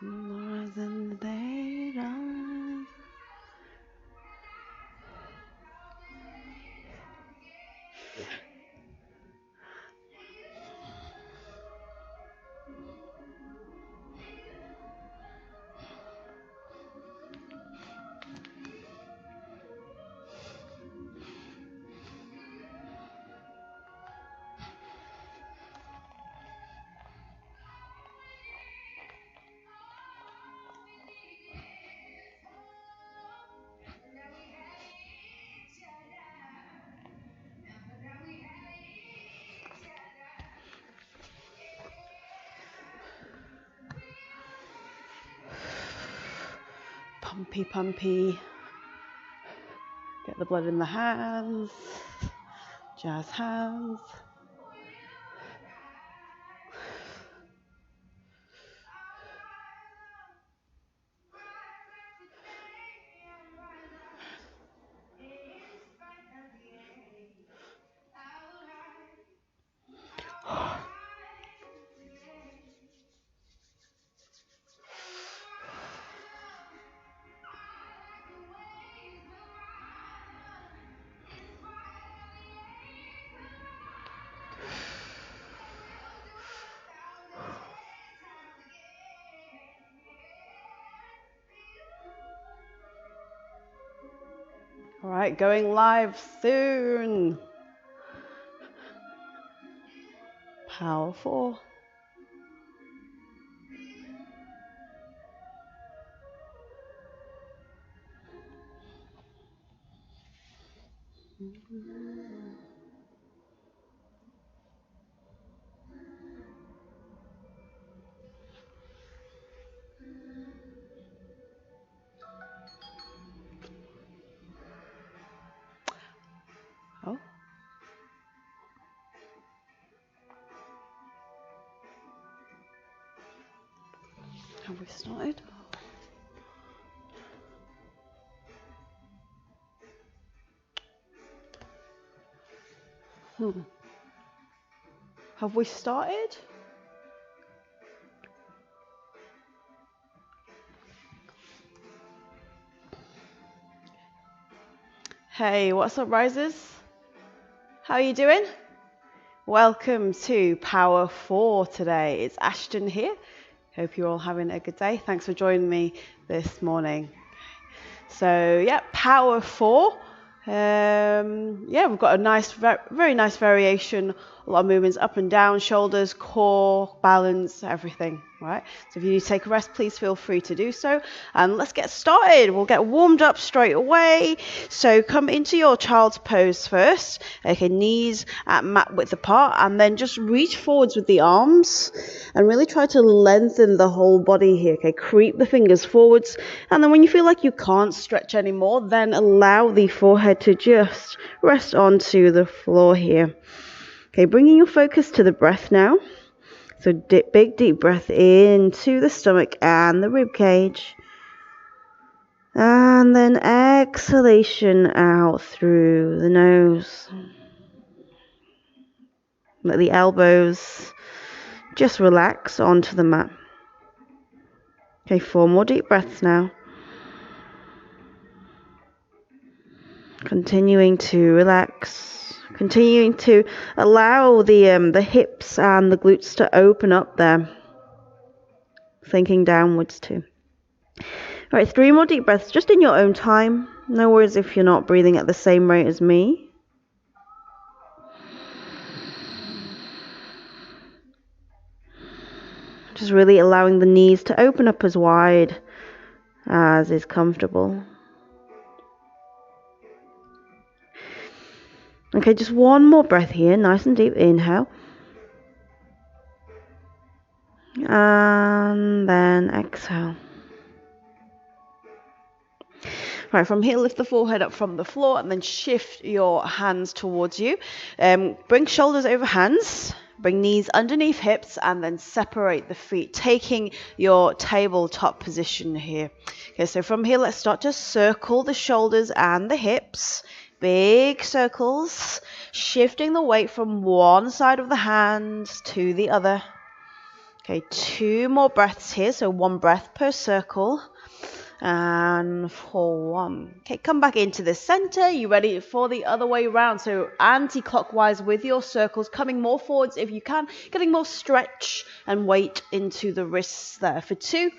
More than the daylight. Pumpy, pumpy. Get the blood in the hands. Jazz hands. All right, going live soon. Powerful. Oh. Have we started? Have we started? Hey, what's up, risers? How are you doing? Welcome to Power 4 today. It's Ashton here. Hope you're all having a good day. Thanks for joining me this morning. So, yeah, Power 4. We've got a nice, very nice variation. A lot of movements up and down, shoulders, core, balance, everything, right? So if you need to take a rest, please feel free to do so. And let's get started. We'll get warmed up straight away. So come into your child's pose first. Okay, knees at mat width apart, and then just reach forwards with the arms and really try to lengthen the whole body here. Okay, creep the fingers forwards, and then when you feel like you can't stretch anymore, then allow the forehead to just rest onto the floor here. Okay, bringing your focus to the breath now. So big deep breath into the stomach and the rib cage. And then exhalation out through the nose. Let the elbows just relax onto the mat. Okay, 4 more deep breaths now. Continuing to relax. Continuing to allow the hips and the glutes to open up there. Thinking downwards too. All right, 3 more deep breaths, just in your own time. No worries if you're not breathing at the same rate as me. Just really allowing the knees to open up as wide as is comfortable. Okay, just 1 more breath here, nice and deep. Inhale. And then exhale. Right, from here, lift the forehead up from the floor and then shift your hands towards you. Bring shoulders over hands. Bring knees underneath hips and then separate the feet, taking your tabletop position here. Okay, so from here, let's start to circle the shoulders and the hips. Big circles, shifting the weight from one side of the hands to the other. Okay, 2 more breaths here, so 1 breath per circle. And for 1. Okay, come back into the center. You ready for the other way around? So anti-clockwise with your circles, coming more forwards if you can, getting more stretch and weight into the wrists there for 2.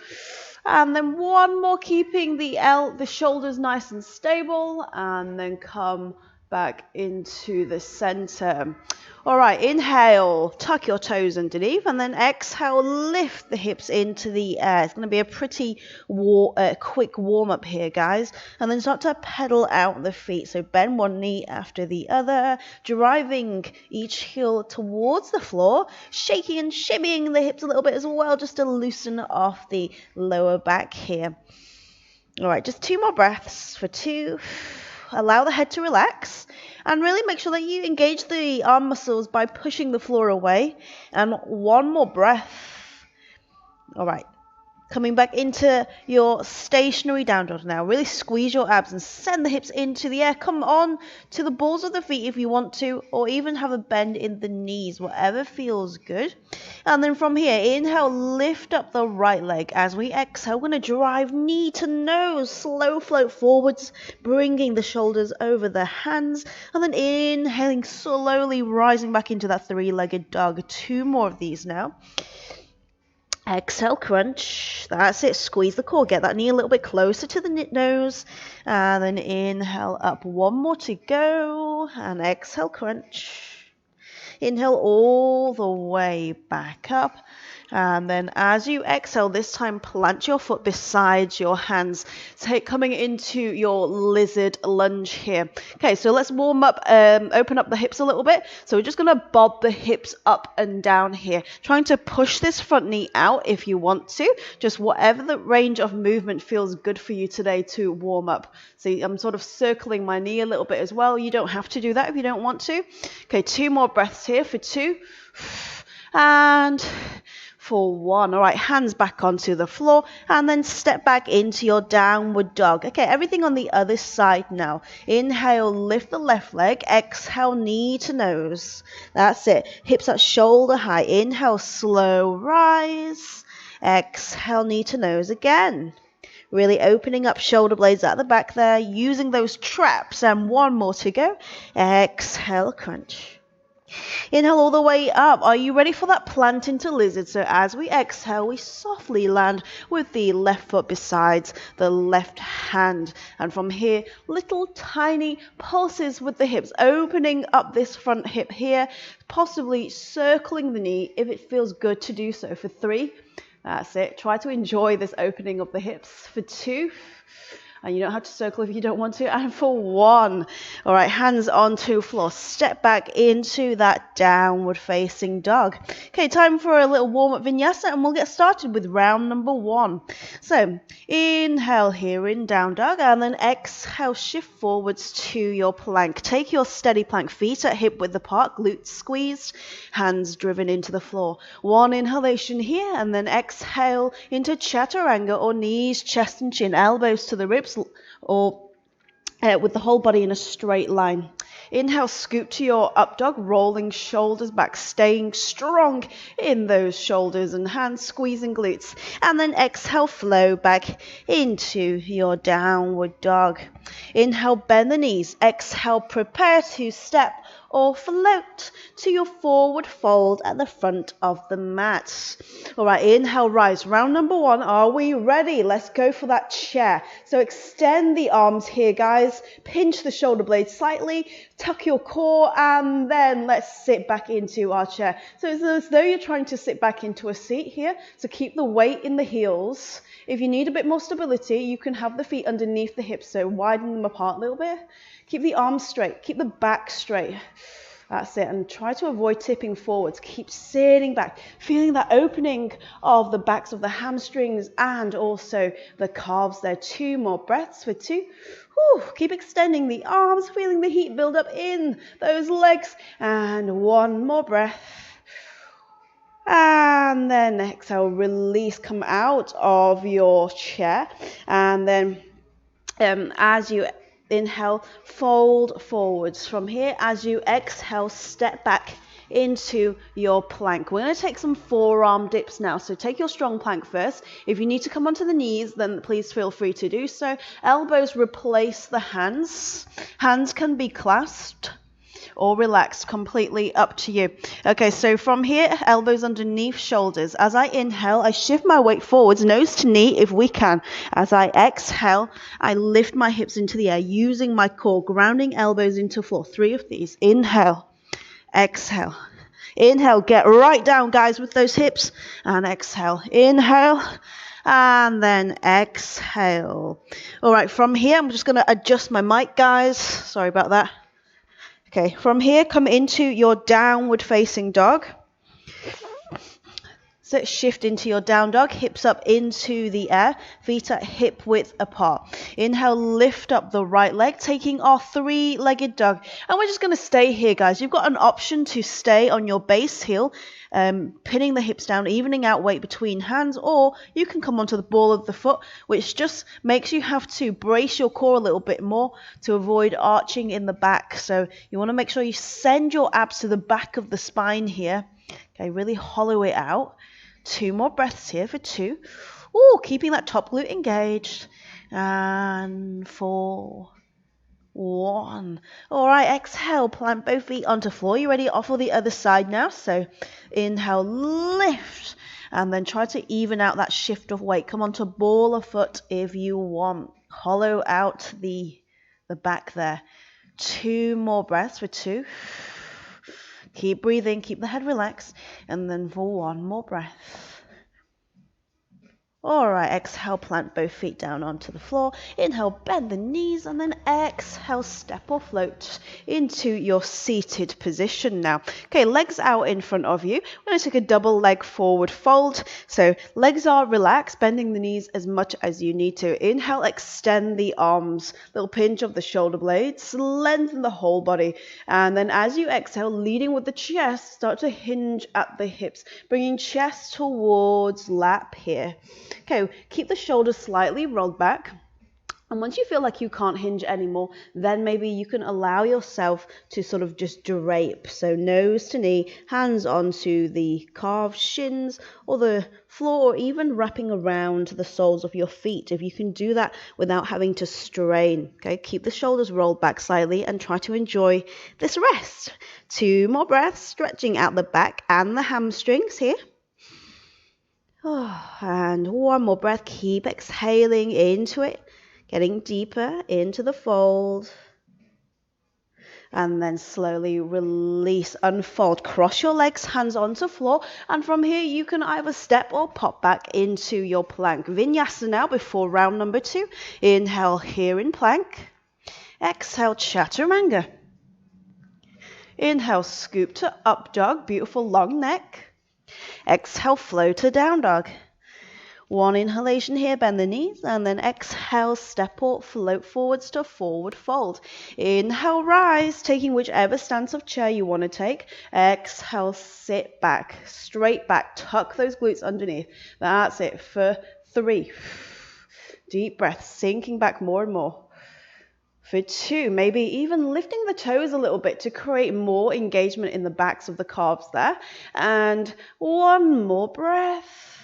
And then 1 more, keeping the shoulders nice and stable, and then come back into the center. All right, inhale, tuck your toes underneath, and then exhale, lift the hips into the air. It's going to be a pretty quick warm-up here, guys. And then start to pedal out the feet. So bend one knee after the other, driving each heel towards the floor, shaking and shimmying the hips a little bit as well, just to loosen off the lower back here. All right, just 2 more breaths for 2. Allow the head to relax and really make sure that you engage the arm muscles by pushing the floor away. And 1 more breath. All right. Coming back into your stationary down dog now. Really squeeze your abs and send the hips into the air. Come on to the balls of the feet if you want to, or even have a bend in the knees, whatever feels good. And then from here, inhale, lift up the right leg. As we exhale, we're going to drive knee to nose, slow float forwards, bringing the shoulders over the hands. And then inhaling, slowly rising back into that 3-legged dog. 2 more of these now. Exhale, crunch. That's it. Squeeze the core. Get that knee a little bit closer to the nose. And then inhale up. 1 more to go. And exhale, crunch. Inhale all the way back up. And then as you exhale, this time plant your foot beside your hands. Coming into your lizard lunge here. Okay, so let's warm up, open up the hips a little bit. So we're just going to bob the hips up and down here. Trying to push this front knee out if you want to. Just whatever the range of movement feels good for you today to warm up. See, I'm sort of circling my knee a little bit as well. You don't have to do that if you don't want to. Okay, 2 more breaths here for 2. And for 1. All right, hands back onto the floor and then step back into your downward dog. Okay, everything on the other side now. Inhale, lift the left leg. Exhale, knee to nose. That's it. Hips at shoulder high. Inhale, slow rise. Exhale, knee to nose again. Really opening up shoulder blades at the back there, using those traps. And 1 more to go. Exhale, crunch. Inhale all the way up. Are you ready for that plant into lizard? So as we exhale, we softly land with the left foot beside the left hand. And from here, little tiny pulses with the hips, opening up this front hip here, possibly circling the knee if it feels good to do so. For 3, that's it. Try to enjoy this opening of the hips. For 2. And you don't have to circle if you don't want to. And for 1. All right, hands onto floor. Step back into that downward facing dog. Okay, time for a little warm-up vinyasa and we'll get started with round number 1. So inhale here in down dog and then exhale, shift forwards to your plank. Take your steady plank, feet at hip width apart, glutes squeezed, hands driven into the floor. 1 inhalation here and then exhale into chaturanga or knees, chest and chin, elbows to the ribs, or with the whole body in a straight line. Inhale, scoop to your up dog, rolling shoulders back, staying strong in those shoulders and hands squeezing glutes. And then exhale, flow back into your downward dog. Inhale, bend the knees. Exhale, prepare to step or float to your forward fold at the front of the mat. All right, inhale, rise. Round number 1. Are we ready? Let's go for that chair. So extend the arms here, guys. Pinch the shoulder blades slightly. Tuck your core, and then let's sit back into our chair. So it's as though you're trying to sit back into a seat here. So keep the weight in the heels. If you need a bit more stability, you can have the feet underneath the hips, so widen them apart a little bit. Keep the arms straight. Keep the back straight. That's it. And try to avoid tipping forwards. Keep sitting back, feeling that opening of the backs of the hamstrings and also the calves there. 2 more breaths for 2. Whew. Keep extending the arms, feeling the heat build up in those legs. And 1 more breath. And then exhale, release, come out of your chair. And then as you inhale, fold forwards. From here, as you exhale, step back into your plank. We're going to take some forearm dips now. So take your strong plank first. If you need to come onto the knees, then please feel free to do so. Elbows replace the hands. Hands can be clasped or relaxed, completely up to you. Okay, so from here, elbows underneath shoulders. As I inhale, I shift my weight forwards, nose to knee if we can. As I exhale, I lift my hips into the air, using my core, grounding elbows into floor. 3 of these. Inhale, exhale. Inhale, get right down, guys, with those hips. And exhale, inhale. And then exhale. All right, from here, I'm just going to adjust my mic, guys. Sorry about that. Okay, from here, come into your downward facing dog. So shift into your down dog, hips up into the air, feet at hip width apart. Inhale, lift up the right leg, taking our 3-legged dog. And we're just going to stay here, guys. You've got an option to stay on your base heel, pinning the hips down, evening out weight between hands, or you can come onto the ball of the foot, which just makes you have to brace your core a little bit more to avoid arching in the back. So you want to make sure you send your abs to the back of the spine here. Okay, really hollow it out. 2 more breaths here for 2. Ooh, keeping that top glute engaged. And 4, 1. All right, exhale, plant both feet onto floor. You ready? Off on the other side now. So inhale, lift, and then try to even out that shift of weight. Come onto ball of foot if you want. Hollow out the back there. 2 more breaths for 2. Keep breathing, keep the head relaxed, and then for 1 more breath. All right, exhale, plant both feet down onto the floor. Inhale, bend the knees, and then exhale, step or float into your seated position now. Okay, legs out in front of you. We're going to take a double leg forward fold. So legs are relaxed, bending the knees as much as you need to. Inhale, extend the arms, little pinch of the shoulder blades, lengthen the whole body. And then as you exhale, leading with the chest, start to hinge at the hips, bringing chest towards lap here. Okay, keep the shoulders slightly rolled back. And once you feel like you can't hinge anymore, then maybe you can allow yourself to sort of just drape. So nose to knee, hands onto the calves, shins, or the floor, or even wrapping around the soles of your feet. If you can do that without having to strain. Okay, keep the shoulders rolled back slightly and try to enjoy this rest. 2 more breaths, stretching out the back and the hamstrings here. Oh, and 1 more breath. Keep exhaling into it, getting deeper into the fold. And then slowly release, unfold, cross your legs, hands onto floor. And from here, you can either step or pop back into your plank. Vinyasa now before round number 2. Inhale here in plank. Exhale, chaturanga. Inhale, scoop to up dog, beautiful long neck. Exhale, flow to down dog. 1 inhalation here, bend the knees, and then exhale, step or float forwards to forward fold. Inhale, rise, taking whichever stance of chair you want to take. Exhale, sit back, straight back, tuck those glutes underneath. That's it for 3. Deep breath, sinking back more and more. For 2, maybe even lifting the toes a little bit to create more engagement in the backs of the calves there. And 1 more breath.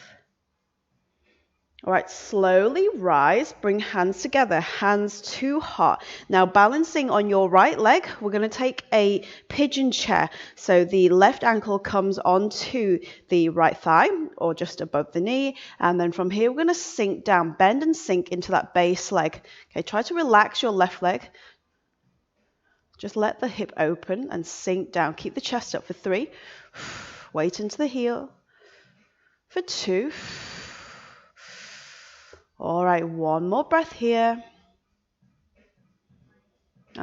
All right, slowly rise, bring hands together, hands to heart. Now balancing on your right leg, we're going to take a pigeon chair. So the left ankle comes onto the right thigh or just above the knee. And then from here, we're going to sink down, bend and sink into that base leg. Okay, try to relax your left leg. Just let the hip open and sink down. Keep the chest up for 3. Weight into the heel. For 2. All right, 1 more breath here.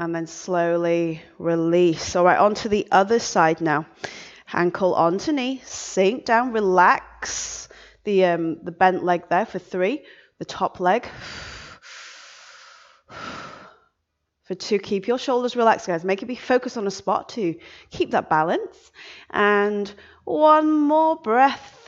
and then slowly release. All right, onto the other side now. Ankle onto knee, sink down, relax the bent leg there for 3, the top leg. For 2, keep your shoulders relaxed, guys. Make it be focused on a spot to keep that balance. And 1 more breath.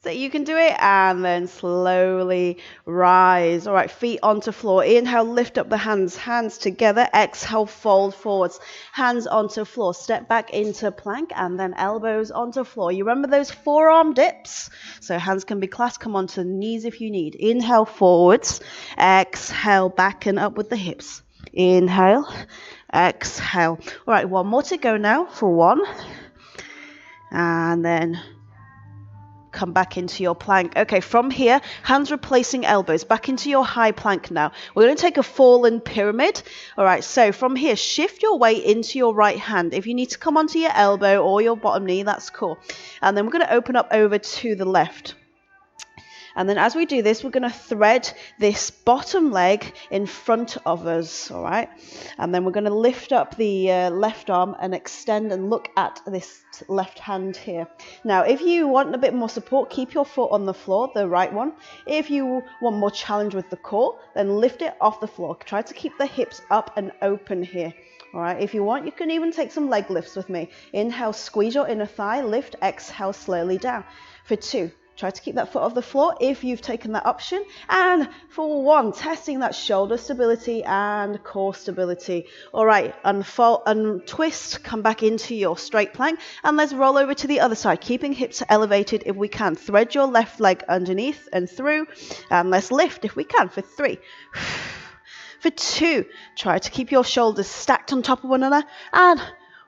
So you can do it, and then slowly rise. All right, feet onto floor. Inhale, lift up the hands, hands together. Exhale, fold forwards. Hands onto floor. Step back into plank, and then elbows onto floor. You remember those forearm dips? So hands can be clasped. Come onto the knees if you need. Inhale, forwards. Exhale, back and up with the hips. Inhale, exhale. All right, 1 more to go now for 1. And then come back into your plank. Okay, from here, hands replacing elbows, back into your high plank now. We're going to take a fallen pyramid. All right, so from here, shift your weight into your right hand. If you need to come onto your elbow or your bottom knee, that's cool. And then we're going to open up over to the left. And then as we do this, we're going to thread this bottom leg in front of us, all right? And then we're going to lift up the left arm and extend and look at this left hand here. Now, if you want a bit more support, keep your foot on the floor, the right one. If you want more challenge with the core, then lift it off the floor. Try to keep the hips up and open here. All right, if you want, you can even take some leg lifts with me. Inhale, squeeze your inner thigh, lift, exhale slowly down. For 2. Try to keep that foot off the floor if you've taken that option. And for 1, testing that shoulder stability and core stability. All right, unfold, untwist, come back into your straight plank, and let's roll over to the other side, keeping hips elevated if we can. Thread your left leg underneath and through, and let's lift if we can for 3. For 2, try to keep your shoulders stacked on top of one another, and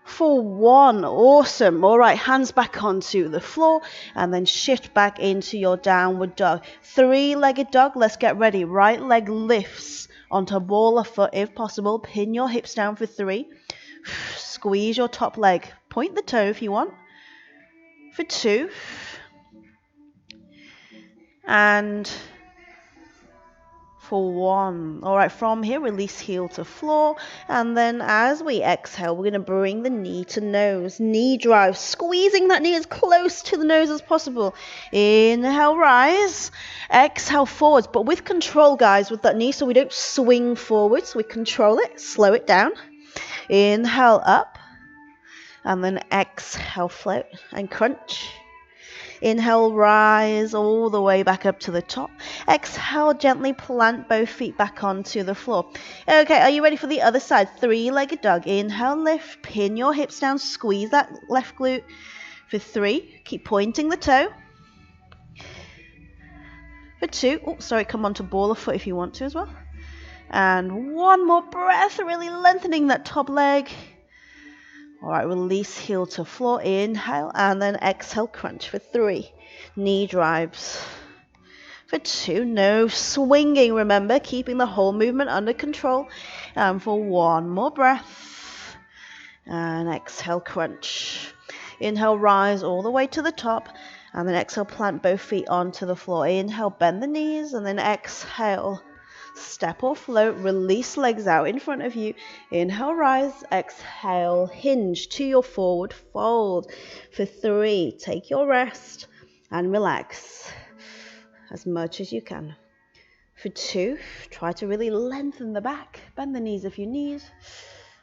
for 1, awesome. All right, hands back onto the floor, and then shift back into your downward dog. 3-legged dog, let's get ready. Right leg lifts onto ball of foot if possible. Pin your hips down for 3. Squeeze your top leg. Point the toe if you want. For 2. And for 1. All right, from here, release heel to floor. And then as we exhale, we're going to bring the knee to nose. Knee drive, squeezing that knee as close to the nose as possible. Inhale, rise. Exhale, forwards, but with control, guys, with that knee, so we don't swing forwards. We control it, slow it down. Inhale, up. And then exhale, float and crunch. Inhale, rise all the way back up to the top. Exhale, gently plant both feet back onto the floor. Okay, are you ready for the other side? 3-legged dog. Inhale, lift, pin your hips down, squeeze that left glute for 3. Keep pointing the toe. For 2, come onto ball of foot if you want to as well. And 1 more breath, really lengthening that top leg. All right, release heel to floor, inhale, and then exhale, crunch for 3. Knee drives. For 2, no swinging, remember, keeping the whole movement under control. And for 1 more breath. And exhale, crunch. Inhale, rise all the way to the top. And then exhale, plant both feet onto the floor. Inhale, bend the knees, and then exhale. Step or float, release legs out in front of you. Inhale, rise, exhale, hinge to your forward fold. For 3, take your rest and relax as much as you can. For 2, try to really lengthen the back, bend the knees if you need.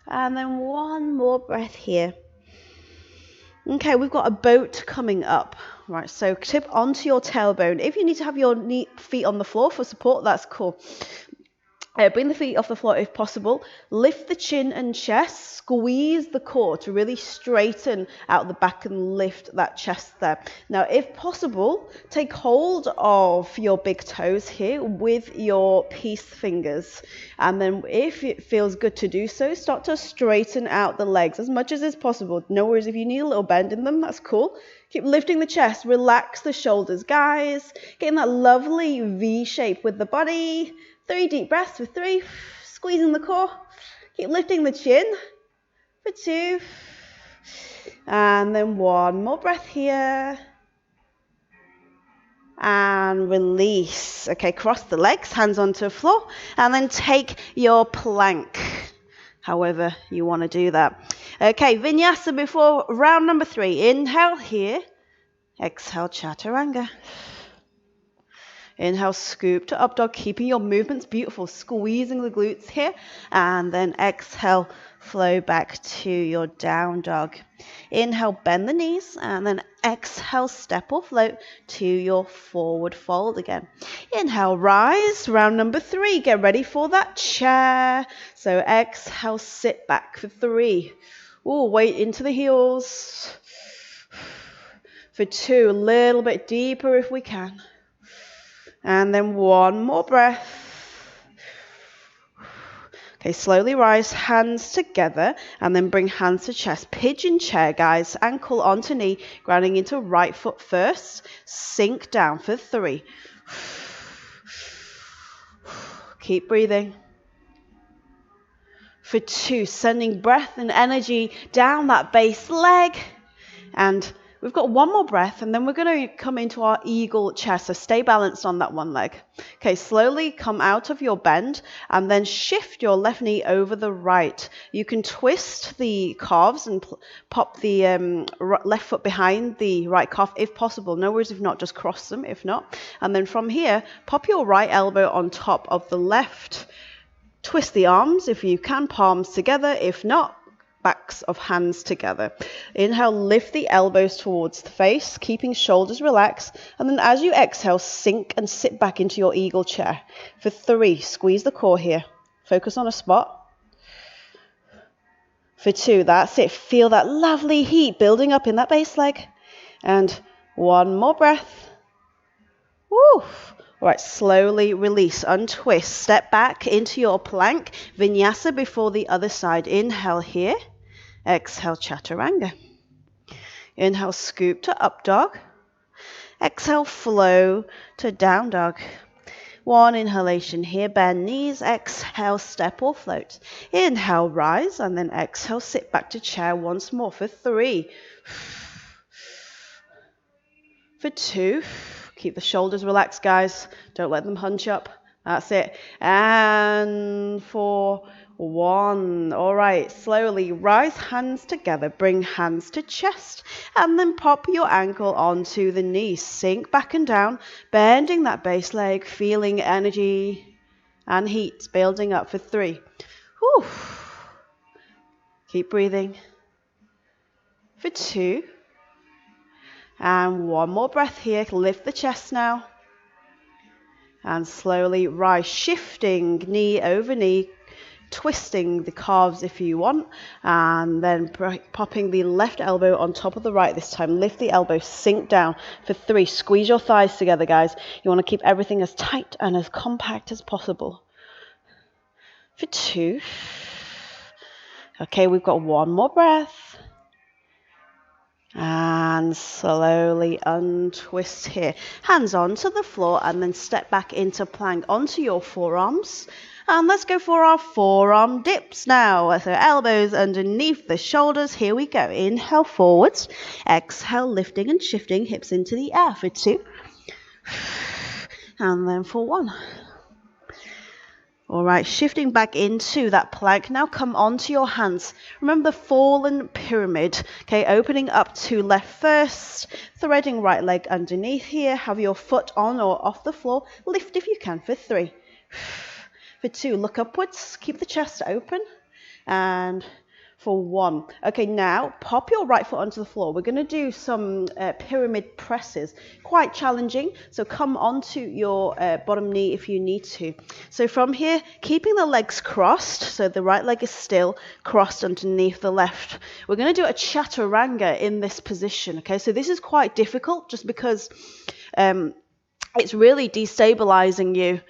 And then 1 more breath here. Okay, we've got a boat coming up. Right, so tip onto your tailbone. If you need to have your feet on the floor for support, that's cool. Bring the feet off the floor if possible. Lift the chin and chest. Squeeze the core to really straighten out the back and lift that chest there. Now, if possible, take hold of your big toes here with your peace fingers. And then if it feels good to do so, start to straighten out the legs as much as is possible. No worries if you need a little bend in them, that's cool. Keep lifting the chest, relax the shoulders, guys. Getting that lovely V shape with the body. 3 deep breaths for 3. Squeezing the core. Keep lifting the chin for 2. And then 1 more breath here. And release. Okay, cross the legs, hands onto the floor. And then take your plank. however you want to do that. Okay, vinyasa before round number 3. Inhale here. Exhale, chaturanga. Inhale, scoop to up dog, keeping your movements beautiful, squeezing the glutes here. And then exhale, flow back to your down dog. Inhale, bend the knees, and then exhale, step or float to your forward fold again. Inhale, rise, round number 3. Get ready for that chair. So exhale, sit back for 3. Ooh, weight into the heels. For 2, a little bit deeper if we can. And then 1 more breath. Okay, slowly rise, hands together, and then bring hands to chest. Pigeon chair, guys. Ankle onto knee, grounding into right foot first. Sink down for 3. Keep breathing. For 2, sending breath and energy down that base leg. And we've got 1 more breath, and then we're going to come into our eagle chair. So stay balanced on that one leg. Okay, slowly come out of your bend, and then shift your left knee over the right. You can twist the calves and pop the left foot behind the right calf if possible. No worries if not, just cross them if not. And then from here, pop your right elbow on top of the left. Twist the arms if you can, palms together. If not, backs of hands together. Inhale, lift the elbows towards the face, keeping shoulders relaxed. And then as you exhale, sink and sit back into your eagle chair. For 3, squeeze the core here. Focus on a spot. For 2, that's it. Feel that lovely heat building up in that base leg. And 1 more breath. Woo! All right, slowly release, untwist, step back into your plank. Vinyasa before the other side. Inhale here. Exhale, chaturanga. Inhale, scoop to up dog. Exhale, flow to down dog. 1 inhalation here, bend knees. Exhale, step or float. Inhale, rise, and then exhale, sit back to chair once more for 3. For 2. Keep the shoulders relaxed, guys. Don't let them hunch up. That's it. And for 1. All right, slowly rise, hands together. Bring hands to chest. And then pop your ankle onto the knee. Sink back and down, bending that base leg, feeling energy and heat building up for 3. Whew. Keep breathing. For 2. And 1 more breath here. Lift the chest now. And slowly rise, shifting knee over knee, twisting the calves if you want. And then popping the left elbow on top of the right this time. Lift the elbow, sink down for 3. Squeeze your thighs together, guys. You want to keep everything as tight and as compact as possible. For 2. Okay, we've got 1 more breath. And slowly untwist here. Hands onto the floor and then step back into plank onto your forearms. And let's go for our forearm dips now. So elbows underneath the shoulders. Here we go. Inhale forwards. Exhale, lifting and shifting hips into the air for 2. And then for 1. All right, shifting back into that plank. Now come onto your hands. Remember the fallen pyramid. Okay, opening up to left first. Threading right leg underneath here. Have your foot on or off the floor. Lift if you can for 3. For 2, look upwards. Keep the chest open. And for 1. Okay, now pop your right foot onto the floor. We're going to do some pyramid presses. Quite challenging, so come onto your bottom knee if you need to. So from here, keeping the legs crossed, so the right leg is still crossed underneath the left. We're going to do a chaturanga in this position, okay? So this is quite difficult just because it's really destabilizing you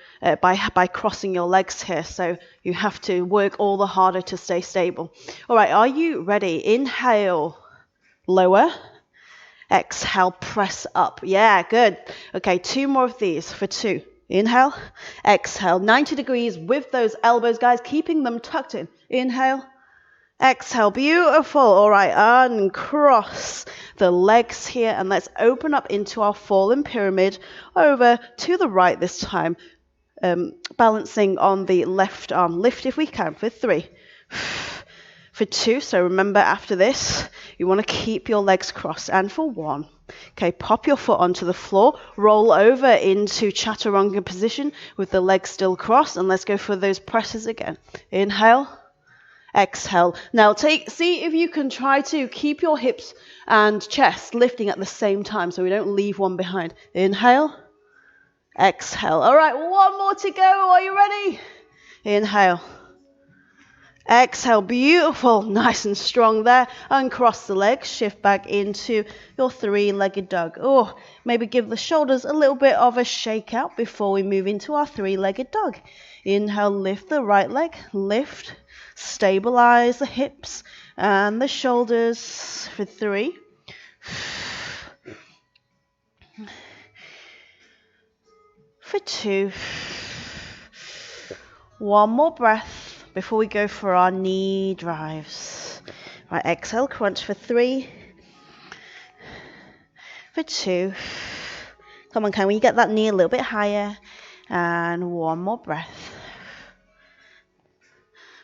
by crossing your legs here. So you have to work all the harder to stay stable. All right, are you ready? Inhale, lower. Exhale, press up. Yeah, good. Okay, 2 more of these for 2. Inhale, exhale, 90 degrees with those elbows, guys, keeping them tucked in. Inhale, exhale, beautiful. All right, uncross the legs here, and let's open up into our fallen pyramid over to the right this time, balancing on the left arm. Lift if we can for 3. for 2. So remember, after this, you want to keep your legs crossed. And for 1. Okay, pop your foot onto the floor, roll over into chaturanga position with the legs still crossed, and let's go for those presses again. Inhale, exhale. Now see if you can try to keep your hips and chest lifting at the same time so we don't leave one behind. Inhale, exhale. All right, 1 more to go. Are you ready? Inhale. Exhale, beautiful, nice and strong there. Uncross the legs, shift back into your 3-legged dog. Oh, maybe give the shoulders a little bit of a shake out before we move into our 3-legged dog. Inhale, lift the right leg, lift, stabilize the hips and the shoulders for 3. For 2. 1 more breath before we go for our knee drives. Right, exhale, crunch for 3. For 2. Come on, can we get that knee a little bit higher? And 1 more breath.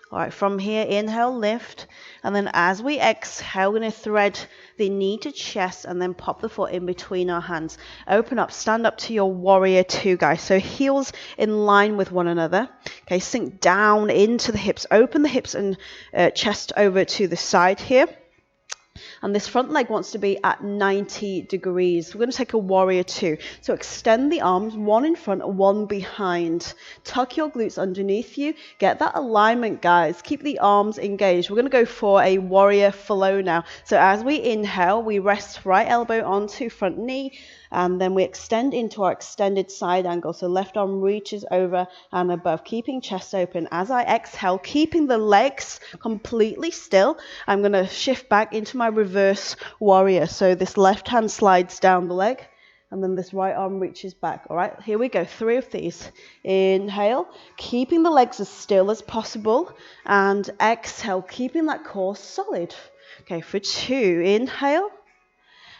All right, from here, inhale, lift. And then as we exhale, we're going to thread the knee to chest and then pop the foot in between our hands. Open up, stand up to your warrior 2, guys. So heels in line with one another. Okay, sink down into the hips. Open the hips and chest over to the side here. And this front leg wants to be at 90 degrees. We're going to take a warrior 2. So extend the arms, 1 in front, 1 behind. Tuck your glutes underneath you. Get that alignment, guys. Keep the arms engaged. We're going to go for a warrior flow now. So as we inhale, we rest right elbow onto front knee. And then we extend into our extended side angle. So left arm reaches over and above, keeping chest open. As I exhale, keeping the legs completely still, I'm going to shift back into my reverse warrior. So this left hand slides down the leg, and then this right arm reaches back. All right, here we go. 3 of these. Inhale, keeping the legs as still as possible. And exhale, keeping that core solid. Okay, for 2, inhale.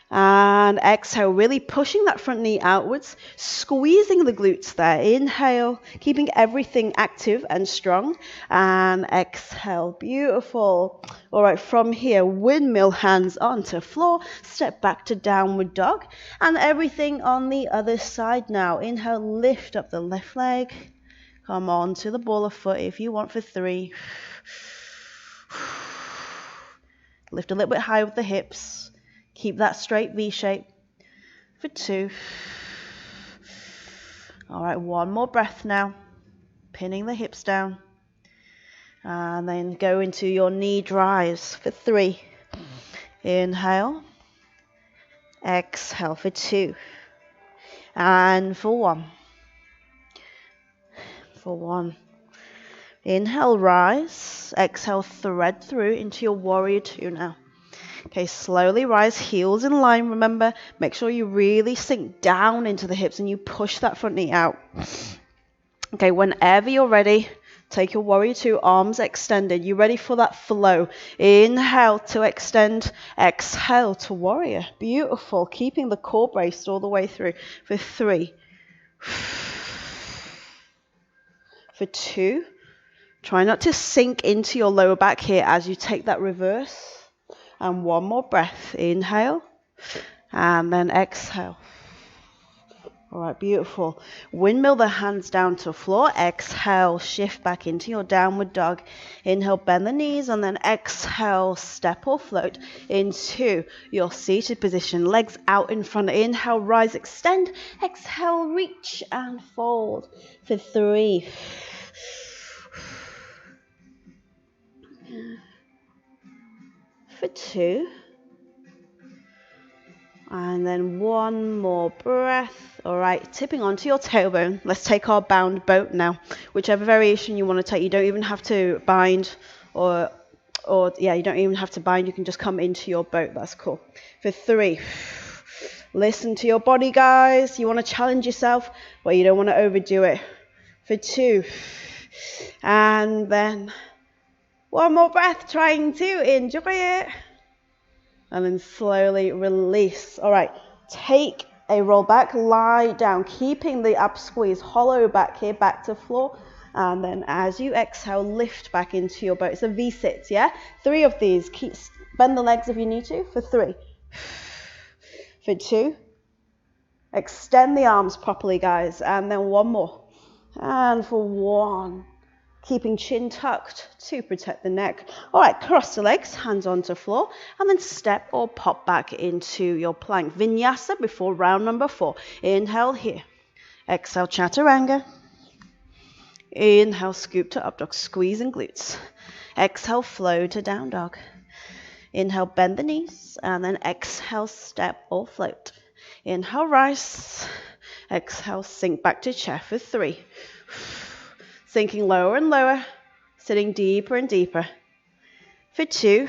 And exhale, really pushing that front knee outwards, squeezing the glutes there. Inhale, keeping everything active and strong. And exhale, beautiful. All right, from here, windmill hands onto floor, step back to downward dog. And everything on the other side now. Inhale, lift up the left leg. Come on to the ball of foot if you want for 3. Lift a little bit high with the hips. Keep that straight V shape for 2. All right, 1 more breath now. Pinning the hips down. And then go into your knee drives for 3. Inhale. Exhale for 2. And for 1. For 1. Inhale, rise. Exhale, thread through into your warrior 2 now. Okay, slowly rise, heels in line. Remember, make sure you really sink down into the hips and you push that front knee out. Okay, whenever you're ready, take your warrior 2, arms extended. You ready for that flow? Inhale to extend, exhale to warrior. Beautiful, keeping the core braced all the way through for 3. For 2, try not to sink into your lower back here as you take that reverse. And 1 more breath. Inhale. And then exhale. All right, beautiful. Windmill the hands down to the floor. Exhale, shift back into your downward dog. Inhale, bend the knees. And then exhale, step or float into your seated position. Legs out in front. Inhale, rise, extend. Exhale, reach and fold for 3. For 2. And then 1 more breath. All right, tipping onto your tailbone. Let's take our bound boat now. Whichever variation you want to take. You don't even have to bind or you don't even have to bind. You can just come into your boat. That's cool. For 3. Listen to your body, guys. You want to challenge yourself, but you don't want to overdo it. For 2. And then 1 more breath, trying to enjoy it. And then slowly release. All right, take a roll back, lie down, keeping the abs squeeze, hollow back here, back to floor. And then as you exhale, lift back into your boat. It's a V-sit, yeah? 3 of these. Bend the legs if you need to for 3. For 2. Extend the arms properly, guys. And then 1 more. And for 1. Keeping chin tucked to protect the neck. All right, cross the legs, hands onto floor, and then step or pop back into your plank. Vinyasa before round number 4. Inhale here. Exhale, chaturanga. Inhale, scoop to up dog, squeezing glutes. Exhale, flow to down dog. Inhale, bend the knees, and then exhale, step or float. Inhale, rise. Exhale, sink back to chair for 3. Sinking lower and lower, sitting deeper and deeper. For 2.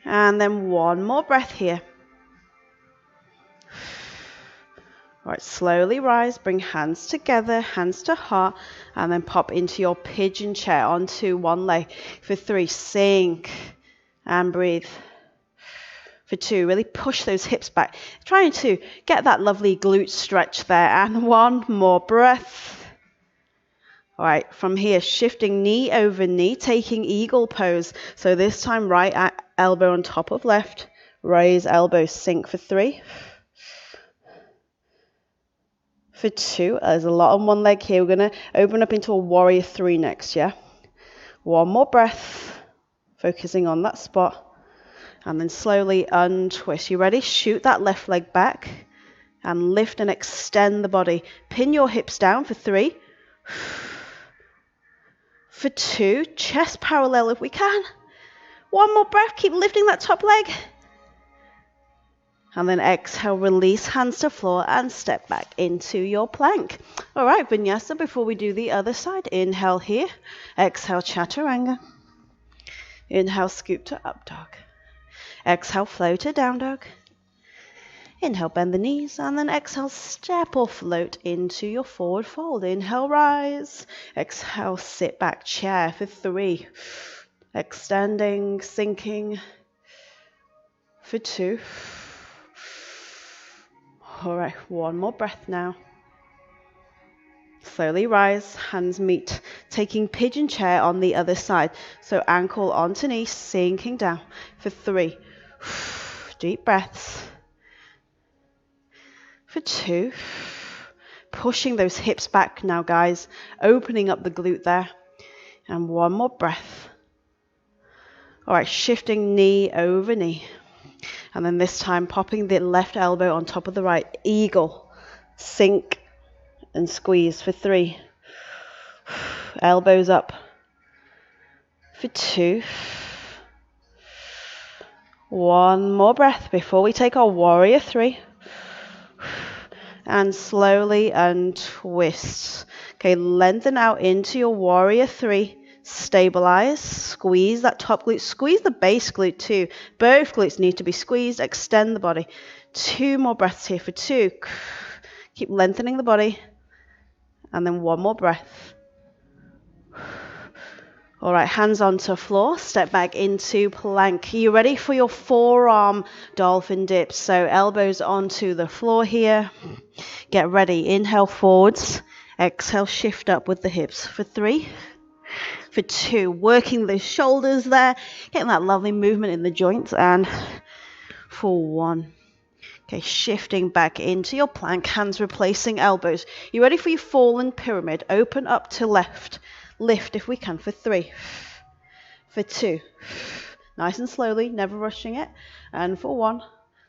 And then 1 more breath here. All right, slowly rise, bring hands together, hands to heart, and then pop into your pigeon chair onto one leg. For 3, sink and breathe. For 2, really push those hips back, trying to get that lovely glute stretch there. And 1 more breath. All right, from here, shifting knee over knee, taking eagle pose. So this time, right elbow on top of left, raise elbow, sink for 3. For 2, there's a lot on one leg here. We're going to open up into a warrior 3 next, yeah? 1 more breath, focusing on that spot. And then slowly untwist. You ready? Shoot that left leg back and lift and extend the body. Pin your hips down for 3. For 2, chest parallel if we can. 1 more breath, keep lifting that top leg. And then exhale, release hands to floor and step back into your plank. All right, vinyasa before we do the other side. Inhale here. Exhale, chaturanga. Inhale, scoop to up dog. Exhale, flow to down dog. Inhale, bend the knees, and then exhale, step or float into your forward fold. Inhale, rise. Exhale, sit back, chair for 3. Extending, sinking. For 2. All right, 1 more breath now. Slowly rise, hands meet, taking pigeon chair on the other side. So ankle onto knee, sinking down for 3. Deep breaths. For 2. Pushing those hips back now, guys. Opening up the glute there. And 1 more breath. All right, shifting knee over knee. And then this time, popping the left elbow on top of the right. Eagle. Sink and squeeze for 3. Elbows up. For 2. 1 more breath before we take our warrior 3. And slowly untwist. Okay, lengthen out into your warrior 3. Stabilize, squeeze that top glute, squeeze the base glute too. Both glutes need to be squeezed, extend the body. 2 more breaths here for 2. Keep lengthening the body. And then 1 more breath. All right, hands onto floor, step back into plank. Are you ready for your forearm dolphin dip? So elbows onto the floor here. Get ready, inhale forwards. Exhale, shift up with the hips for 3. For 2, working the shoulders there, getting that lovely movement in the joints, and for 1. Okay, shifting back into your plank, hands replacing elbows. You ready for your fallen pyramid? Open up to left, lift if we can for 3. For 2, nice and slowly, never rushing it, and for 1,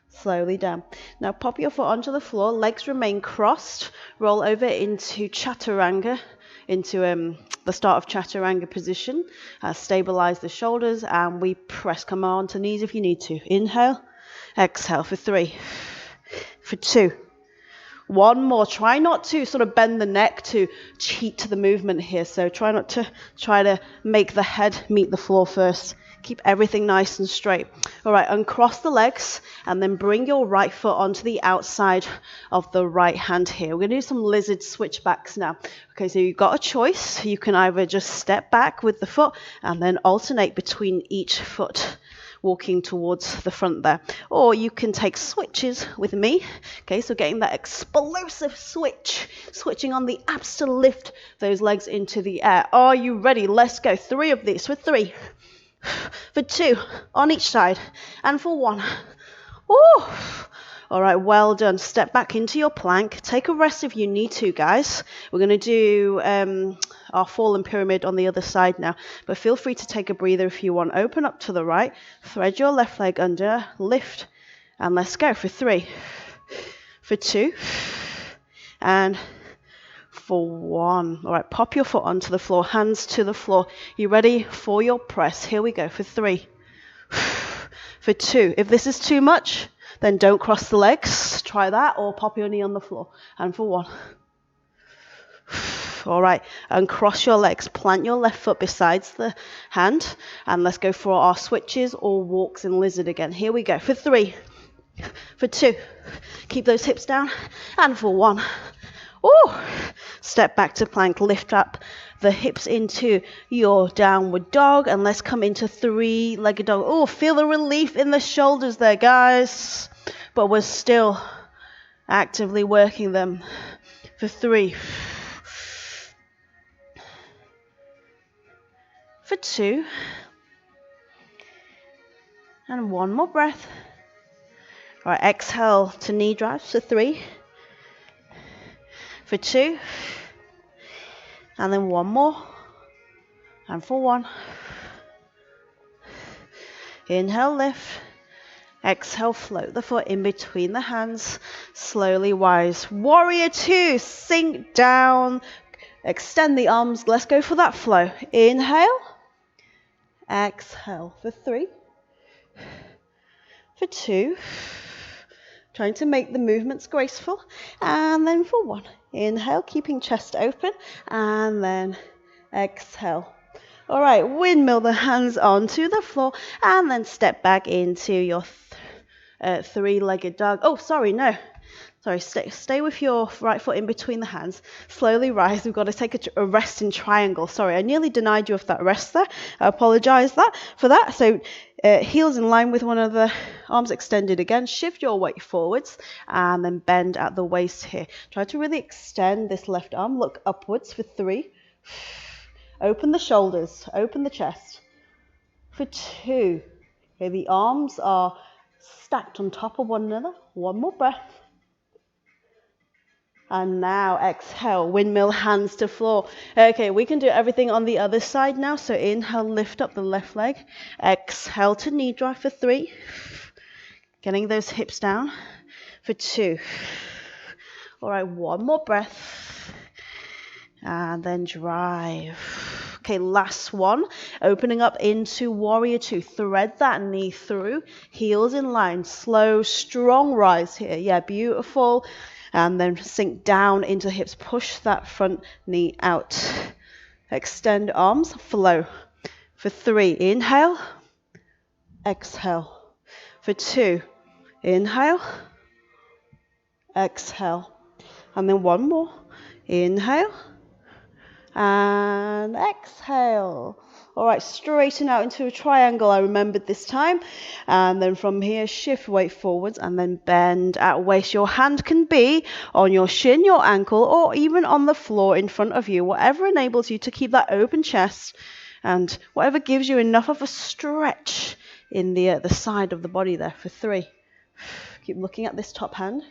slowly down. Now pop your foot onto the floor, legs remain crossed, roll over into chaturanga, into the start of chaturanga position. Stabilize the shoulders, and we press. Come on to knees if you need to. Inhale, exhale for 3. For 2. 1 more. Try not to sort of bend the neck to cheat to the movement here. So try not to make the head meet the floor first. Keep everything nice and straight. All right, uncross the legs and then bring your right foot onto the outside of the right hand here. We're going to do some lizard switchbacks now. Okay, so you've got a choice. You can either just step back with the foot and then alternate between each foot. walking towards the front there. Or you can take switches with me. Okay, so getting that explosive switching on the abs to lift those legs into the air. Are you ready? Let's go. 3 of these for 3, for 2 on each side, and for 1. Oh, all right, well done. Step back into your plank. Take a rest if you need to, guys. We're going to do our fallen pyramid on the other side now, but feel free to take a breather if you want. Open up to the right, thread your left leg under, lift, and let's go for 3, for 2, and for 1. All right, pop your foot onto the floor, hands to the floor. You ready for your press? Here we go for 3, for 2. If this is too much, then don't cross the legs. Try that, or pop your knee on the floor. And for 1. All right, uncross your legs. Plant your left foot besides the hand. And let's go for our switches or walks in lizard again. Here we go for 3, for 2. Keep those hips down. And for 1. Oh, step back to plank. Lift up the hips into your downward dog. And let's come into 3-legged dog. Oh, feel the relief in the shoulders there, guys. But we're still actively working them for 3, for 2, and 1 more breath. All right, exhale to knee drives for 3, for 2, and then 1 more, and for 1. Inhale, lift. Exhale, float the foot in between the hands. Slowly rise. Warrior 2, sink down. Extend the arms. Let's go for that flow. Inhale. Exhale for 3, for 2. Trying to make the movements graceful. And then for 1. Inhale, keeping chest open. And then exhale. All right, windmill the hands onto the floor. And then step back into your 3-legged dog. Oh, sorry, no. Sorry, stay with your right foot in between the hands. Slowly rise. We've got to take a rest in triangle. Sorry, I nearly denied you of that rest there. I apologize for that. So heels in line with one another, arms extended again. Shift your weight forwards and then bend at the waist here. Try to really extend this left arm. Look upwards for 3. Open the shoulders. Open the chest. For 2. Okay, the arms are stacked on top of one another. 1 more breath. And now exhale, windmill hands to floor. Okay, we can do everything on the other side now. So inhale, lift up the left leg. Exhale to knee drive for 3. Getting those hips down for 2. All right, 1 more breath. And then drive. Okay, last one. Opening up into warrior 2. Thread that knee through. Heels in line. Slow, strong rise here. Yeah, beautiful. And then sink down into hips. Push that front knee out. Extend arms. Flow. For 3, inhale. Exhale. For 2, inhale. Exhale. And then 1 more. Inhale. And exhale. All right, straighten out into a triangle. I remembered this time. And then from here, shift weight forwards and then bend at waist. Your hand can be on your shin, your ankle, or even on the floor in front of you. Whatever enables you to keep that open chest and whatever gives you enough of a stretch in the side of the body there for 3. Keep looking at this top hand.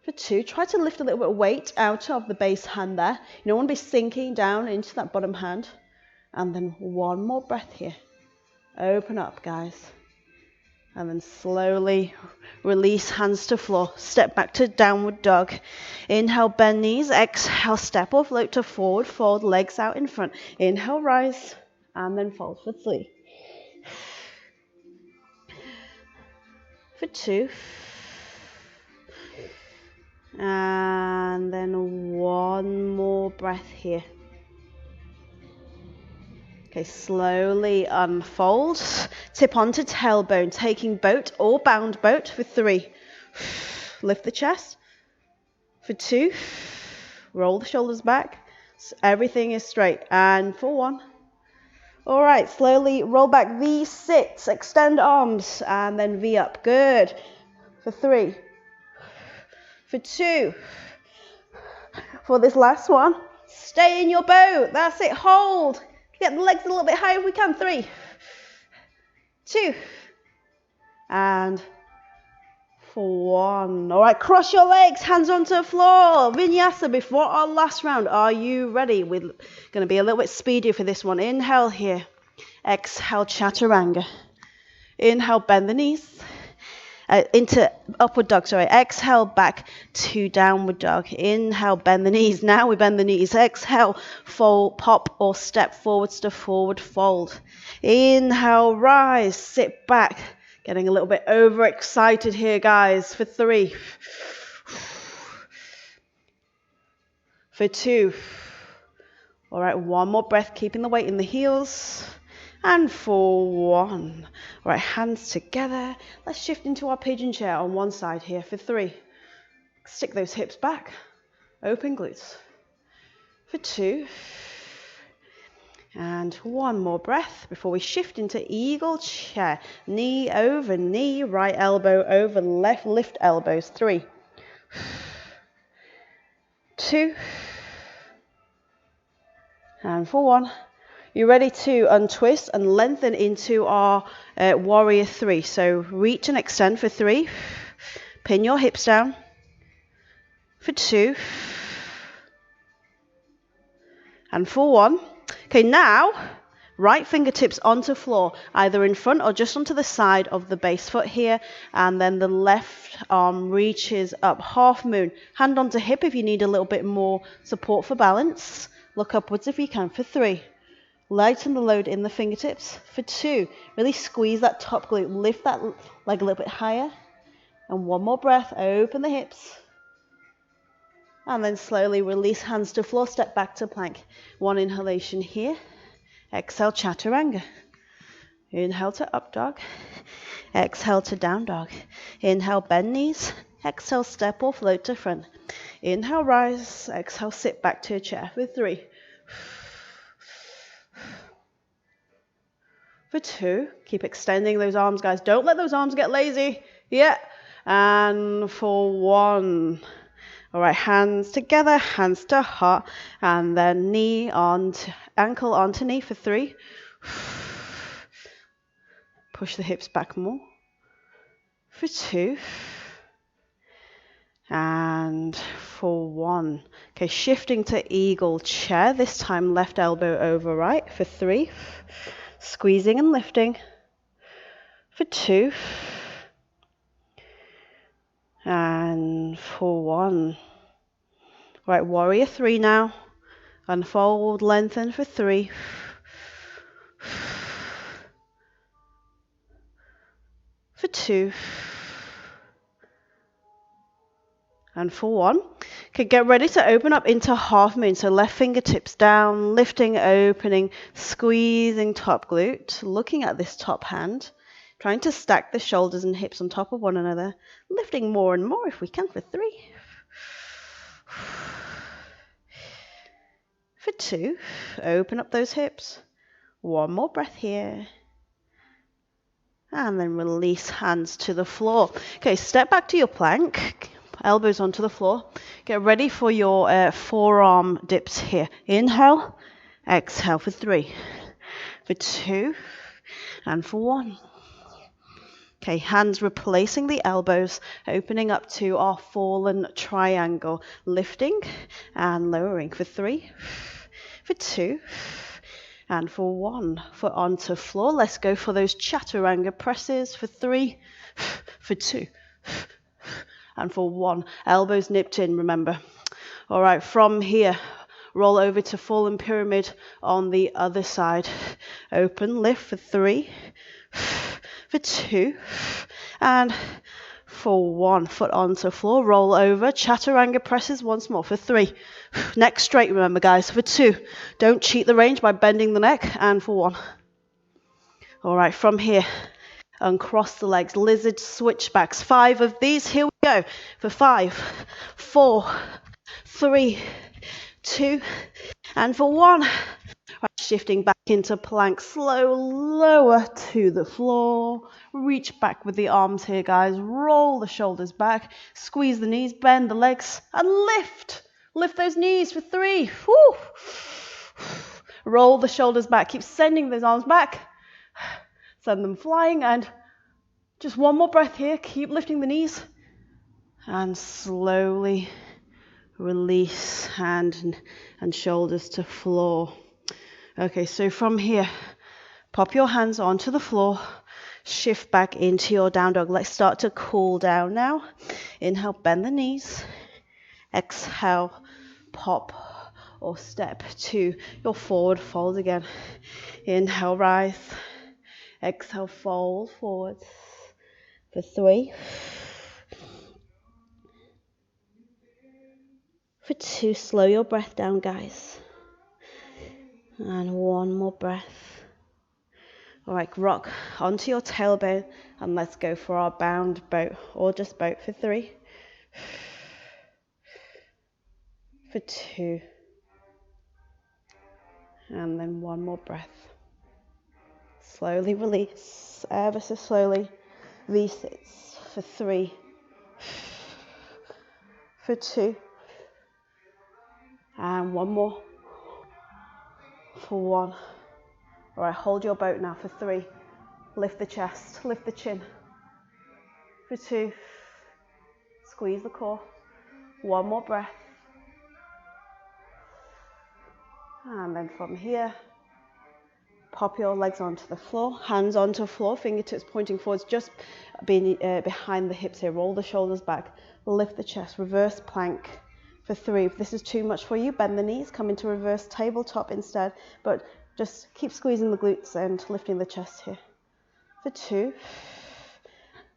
For 2, try to lift a little bit of weight out of the base hand there. You don't want to be sinking down into that bottom hand. And then 1 more breath here. Open up, guys. And then slowly release hands to floor. Step back to downward dog. Inhale, bend knees. Exhale, step or float to forward fold. Legs out in front. Inhale, rise. And then fold for 3. For 2. And then 1 more breath here. Okay, slowly unfold. Tip onto tailbone, taking boat or bound boat for 3. Lift the chest. For 2. Roll the shoulders back. So everything is straight. And for 1. All right, slowly roll back, V sit, extend arms, and then V up. Good. For 3, for 2, for this last one. Stay in your boat. That's it. Hold. Get the legs a little bit higher if we can. 3, 2, and 1. All right, cross your legs, hands onto the floor. Vinyasa before our last round. Are you ready? We're going to be a little bit speedier for this one. Inhale here. Exhale, chaturanga. Inhale, bend the knees. Into upward dog, sorry. Exhale, back to downward dog. Inhale, bend the knees. Now we bend the knees. Exhale, fold, pop or step forwards to forward fold. Inhale, rise, sit back. Getting a little bit overexcited here, guys. For 3, for 2. All right, one more breath, keeping the weight in the heels. And for 1. All right, hands together. Let's shift into our pigeon chair on one side here. For 3, stick those hips back. Open glutes. For 2. And 1 more breath before we shift into eagle chair. Knee over knee, right elbow over left, lift elbows. 3, 2, and for 1. You're ready to untwist and lengthen into our warrior 3. So reach and extend for 3. Pin your hips down. For 2. And for 1. Okay, now, right fingertips onto floor, either in front or just onto the side of the base foot here, and then the left arm reaches up, half moon. Hand onto hip if you need a little bit more support for balance. Look upwards if you can. For 3, lighten the load in the fingertips. For 2, really squeeze that top glute, lift that leg a little bit higher. And 1 more breath, open the hips. And then slowly release hands to floor, step back to plank. 1 inhalation here. Exhale, chaturanga. Inhale to up dog. Exhale to down dog. Inhale, bend knees. Exhale, step or float to front. Inhale, rise. Exhale, sit back to a chair. For 3. For 2. Keep extending those arms, guys. Don't let those arms get lazy. Yeah. And for 1. All right, hands together, hands to heart, and then knee on ankle onto knee for 3. Push the hips back more. For 2. And for 1. Okay, shifting to eagle chair. This time left elbow over right for 3. Squeezing and lifting. For 2. And for 1. Right, warrior 3 now. Unfold, lengthen for 3. For 2. And for 1. Okay, get ready to open up into half moon. So left fingertips down, lifting, opening, squeezing top glute, looking at this top hand. Trying to stack the shoulders and hips on top of one another. Lifting more and more if we can for 3. For 2. Open up those hips. 1 more breath here. And then release hands to the floor. Okay, step back to your plank. Elbows onto the floor. Get ready for your forearm dips here. Inhale. Exhale for 3. For 2. And for 1. Okay, hands replacing the elbows, opening up to our fallen triangle, lifting and lowering for 3, for 2, and for 1. Foot onto floor. Let's go for those chaturanga presses for 3, for 2, and for 1. Elbows nipped in, remember. All right, from here, roll over to fallen pyramid on the other side. Open, lift for 3, for 2, and for 1. Foot onto floor, roll over, chaturanga presses once more for 3. Neck straight, remember guys, for 2. Don't cheat the range by bending the neck, and for 1. All right, from here, uncross the legs, lizard switchbacks. 5 of these, here we go, for 5, 4, 3, 2, and for 1. Right, shifting back into plank, slow, lower to the floor. Reach back with the arms here, guys. Roll the shoulders back, squeeze the knees, bend the legs, and lift. Lift those knees for 3. Woo. Roll the shoulders back. Keep sending those arms back. Send them flying, and just one more breath here. Keep lifting the knees, and slowly release hand and shoulders to floor. Okay, so from here, pop your hands onto the floor, shift back into your down dog. Let's start to cool down now. Inhale, bend the knees. Exhale, pop or step to your forward fold again. Inhale, rise. Exhale, fold forward for 3. For 2, slow your breath down, guys. And 1 more breath. All right, rock onto your tailbone, and let's go for our bound boat, or just boat for 3. For 2. And then 1 more breath. Slowly release, ever so slowly. V-sits for 3. For 2. And 1 more. For 1. All right, hold your boat now for 3. Lift the chest, lift the chin. For 2. Squeeze the core. 1 more breath. And then from here, pop your legs onto the floor, hands onto the floor, fingertips pointing forwards, just behind the hips here. Roll the shoulders back, lift the chest, reverse plank for 3. If this is too much for you, bend the knees, come into reverse tabletop instead, but just keep squeezing the glutes and lifting the chest here. For 2.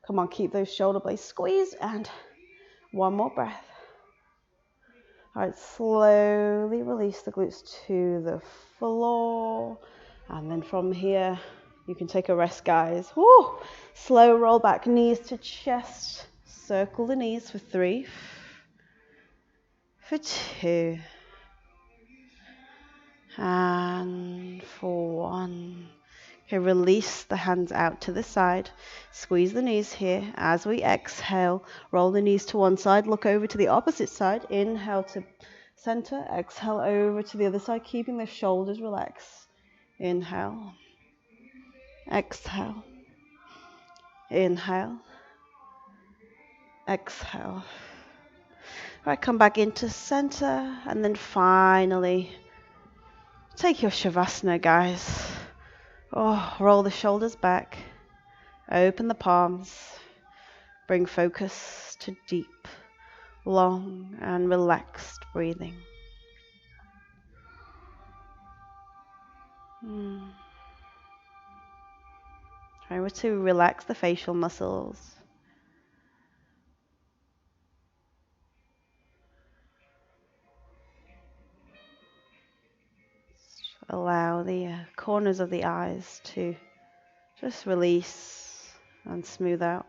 Come on, keep those shoulder blades squeezed, and 1 more breath. All right, slowly release the glutes to the floor. And then from here, you can take a rest, guys. Woo! Slow roll back, knees to chest. Circle the knees for 3. For 2. And for 1. Okay, release the hands out to the side. Squeeze the knees here. As we exhale, roll the knees to one side. Look over to the opposite side. Inhale to center. Exhale over to the other side, keeping the shoulders relaxed. Inhale. Exhale. Inhale. Exhale. All right, come back into center. And then finally, take your Shavasana, guys. Oh, roll the shoulders back, open the palms, bring focus to deep, long and relaxed breathing. Try to relax the facial muscles. Allow the corners of the eyes to just release and smooth out.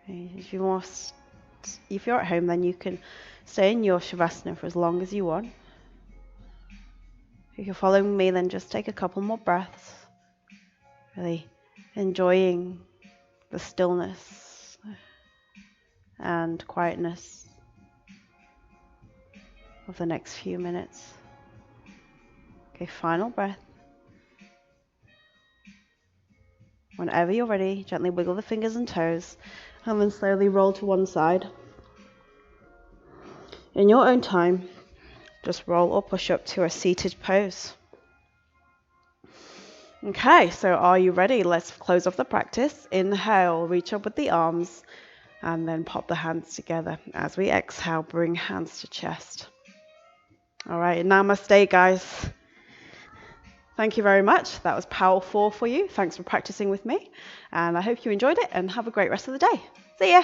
Okay, if you're at home, then you can stay in your Shavasana for as long as you want. If you're following me, then just take a couple more breaths, really enjoying the stillness and quietness of the next few minutes. Okay, final breath. Whenever you're ready, gently wiggle the fingers and toes, and then slowly roll to one side. In your own time, just roll or push up to a seated pose. Okay, so are you ready? Let's close off the practice. Inhale, reach up with the arms, and then pop the hands together. As we exhale, bring hands to chest. All right, namaste, guys. Thank you very much. That was Power 4 for you. Thanks for practicing with me. And I hope you enjoyed it, and have a great rest of the day. See ya.